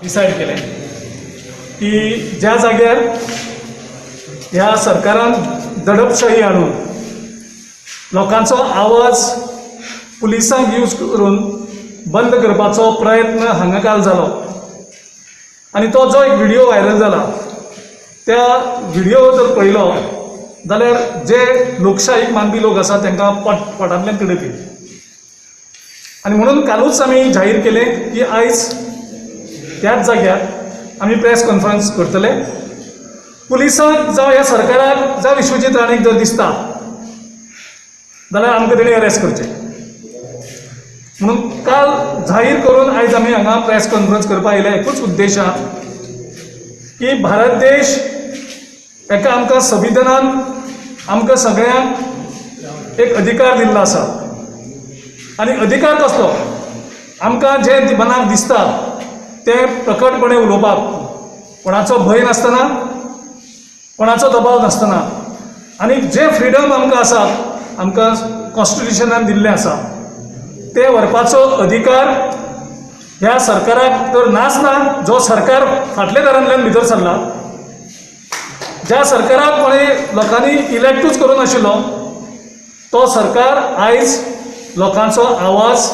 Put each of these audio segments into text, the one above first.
Decide केलें की ज्या जाग्यार ह्या सरकारान दडपशाही हाडून लोकांचो आवाज पुलिसांक यूज करून बंद करपाचो प्रयत्न हांगा काल जालो आनी तो जो एक व्हिडिओ व्हायरल जाला त्या व्हिडिओ जर पळयलो जाल्यार जे लोकशाहीक मानपी लोक आसा तांकां पोटांतल्यान तिडक येयली आनी म्हणून कालूच आमी जाहीर केलें की आयज त्याच जाग्यार आमी प्रेस कॉन्फरन्स करतले. पुलिसांक जावं ह्या सरकाराक जावं विश्वजीत राणेक जर दिसता जाल्यार आमकां तेणी अरेस्ट करचें म्हणून काल जाहीर करून आयज आमी हांगा प्रेस कॉन्फरन्स करपाक आयले. एकूच उद्देश आसा की भारत देश एका आमकां संविधानान आमकां सगळ्यांक एक अधिकार दिल्लो आसा आनी अधिकार कसलो आमकां जें मनाक दिसता तें प्रकटपणे उलोवपाक कोणाचो भंय नासतना कोणाचो दबाव नासतना आनी जे फ्रिडम आमकां आसा आमकां कॉन्स्टिट्युशनान दिल्लें आसा तें व्हरपाचो अधिकार ह्या सरकाराक तर नासना जो सरकार फाटल्या दारांतल्यान भितर सरला. ज्या सरकाराक कोणी लोकांनी इलेक्टूच करूं नाशिल्लो तो सरकार आयज लोकांचो आवाज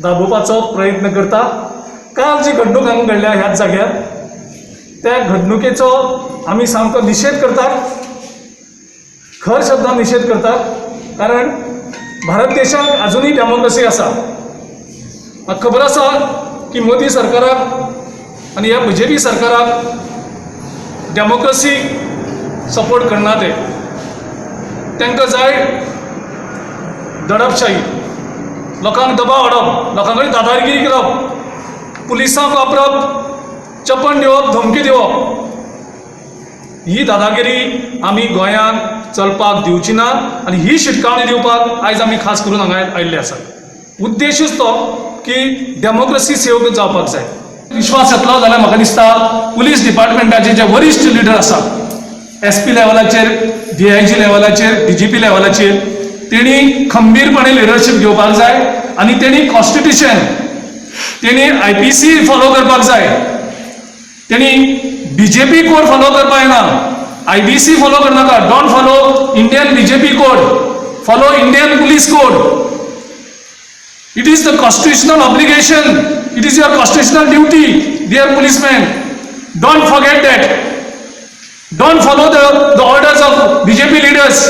दाबोवपाचो प्रयत्न करता. काल जी घडणूक हांगा घडल्या ह्याच जाग्यार त्या घडणुकेचो आमी सामको निशेध करतात, खर शब्दान निशेध करतात. कारण भारत देशाक आजुनूय डेमोक्रेसी आसा. म्हाका खबर आसा की मोदी सरकाराक आनी ह्या BJP सरकाराक डेमोक्रेसी सपोर्ट करना ते. तांकां जाय दडपशाही, लोकांक दबाव हाडप, लोकां कडेन दादागिरी करप, पुलिसांक वापरप, चपण दिवप, धमकी दिवप. ही दादागिरी आमी गोंयांत चलपाक दिवची ना आनी ही शिटकावणी दिवपाक आयज आमी खास करून हांगा आयिल्ले आसा. उद्देशूच तो की डेमोक्रेसी सेव जावपाक जाय. विश्वास येतलो जाल्यार म्हाका दिसता पुलीस डिपार्टमेंटाचे जे वरिश्ठ लिडर आसा SP लेवलाचेर, DIG लेवलाचेर, DGP लेवलाचेर तेणी खंबीरपणे लिडरशीप घेवपाक जाय आनी तेणी कॉन्स्टिट्युशन, तेणी IPC फॉलो करपाक जाय. तेणी BJP कोड फॉलो करपाक येना, IBC फॉलो करनाका. Don't follow Indian BJP code, follow Indian police code. It is the constitutional obligation, it is your constitutional duty, dear policemen. Don't forget that. Don't follow the orders of BJP leaders.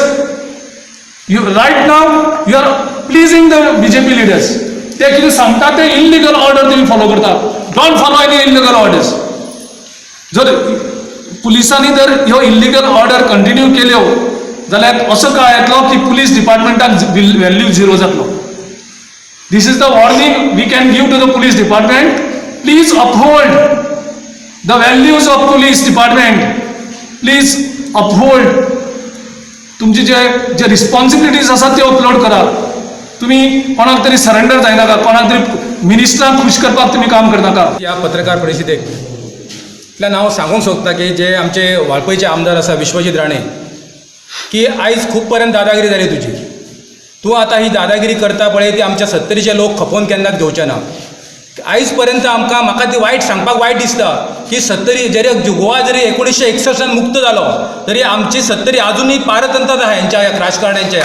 Right now you are pleasing the BJP leaders. ते कितें सांगता ते illegal order तुम्ही follow करता. Don't follow any illegal orders. जर पुलिसांनी जर ह्यो इल्लीगल ऑर्डर कंटिन्यू केल्यो जाल्यार असो काळ येतलो की पुलीस डिपार्टमेंटाक व्हॅल्यू झिरो जातलो. This is the warning we can give to the police department. Please uphold the values of police department. Please uphold. तुमची जे रिस्पॉन्सिबिलिटीज आसात ते अपलोड करा. तुम्ही कोणाक तरी सरेंडर जायनाका, कोणाक तरी मिनिस्टराक खुश करपाक तुम्ही काम करनाका. या पत्रकार परिशदेंतल्यान हांव सांगूंक सोदता की जे आमचे वाळपयचे आमदार आसा विश्वजीत राणे की आयज खूब पर्यंत दादागिरी जाली तुजी. तूं आतां ही दादागिरी करता पळय ती आमच्या 70चे लोक खपोवन केन्नाच घेवचे ना. आयज पर्यंत म्हाका ती वायट सांगपाक वायट दिसता की 70 जरी गोवा जरी 1961 मुक्त जालो तरी आमची 70 अजूनही पारतंत्रात आहा ह्यांच्या राजकारण्यांच्या.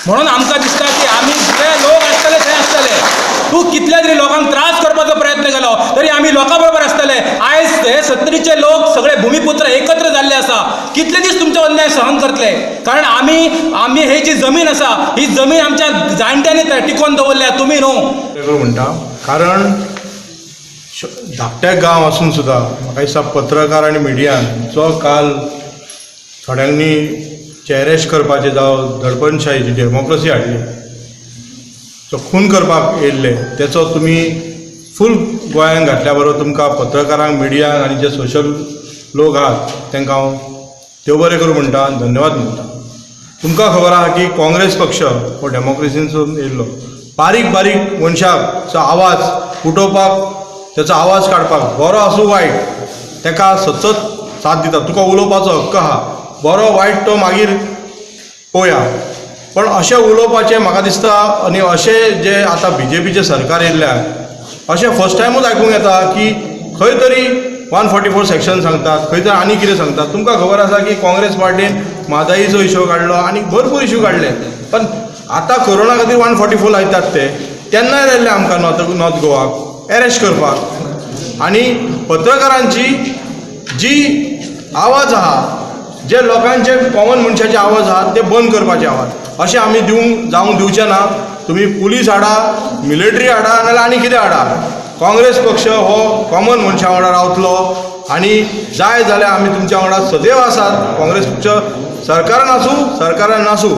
म्हणून आमकां दिसता की आमी जे लोक आसतले थंय आसतले. तूं कितल्या तरी लोकांक त्रास करपाचो प्रयत्न केलो तरी आमी लोकां बरोबर आसतले. आयज हे 70चे लोक सगळे भुमिपुत्र एकत्र जाल्ले आसा. कितले दीस तुमचो अन्याय सहन करतले? कारण आमी हे जी जमीन आसा ही जमीन आमच्या जाणट्यांनी टिकोवन दवरल्या, तुमी न्हू म्हणटा. कारण धाकटे गांव आसून सुद्दां म्हाका दिसता पत्रकार आनी मिडियान जो काल थोड्यांनी चॅरेश करपाचे जावं दडपणशाहीची डेमोक्रेसी हाडली, जो खून करपाक येयल्ले तेचो तुमी फूल गोंयांत घातल्या बरोबर तुमकां पत्रकारांक, मिडियाक आनी जे सोशल लोक आहात तांकां हांव देव बरें करूं म्हणटा, धन्यवाद म्हणटा. तुमकां खबर आहा की काँग्रेस पक्ष हो डेमोक्रेसीसून येयल्लो. बारीक बारीक मनशाक आवाज उठोवपाक, तेचो आवाज काडपाक, बरो आसूं वायट, ताका सतत साथ दिता. तुका उलोवपाचो हक्क आहा, बरो वायट तो मागीर पळोवया. पण अशें उलोवपाचें म्हाका दिसता आनी अशें जे आतां BJPचें सरकार येयल्ल्या अशें फर्स्ट टायमूच आयकूंक येता की खंय तरी 144 सेक्शन सांगतात, खंय तरी आनी कितें सांगतात. तुमकां खबर आसा की काँग्रेस पार्टीन म्हादईचो इशू काडलो आनी भरपूर इशू काडले. पण आतां कोरोना खातीर 144 लायतात तेन्नाय लायले आमकां नॉर्थ गोवाक एरेस्ट करपाक. आनी पत्रकारांची जी आवाज आहा, जे लोकांचे कॉमन मनशाचे आवाज आहा ते बंद करपाचे आवाज, अशें आमी जावंक दिवचे ना. तुमी पुलीस हाडा, मिलिटरी हाडा, नाजाल्यार आनी कितें हाडा. काँग्रेस पक्ष हो कॉमन मनशा वांगडा रावतलो आनी जाय जाल्यार आमी तुमच्या वांगडा सदैव आसात. काँग्रेस पक्ष सरकारान आसूं सरकारान नासूं,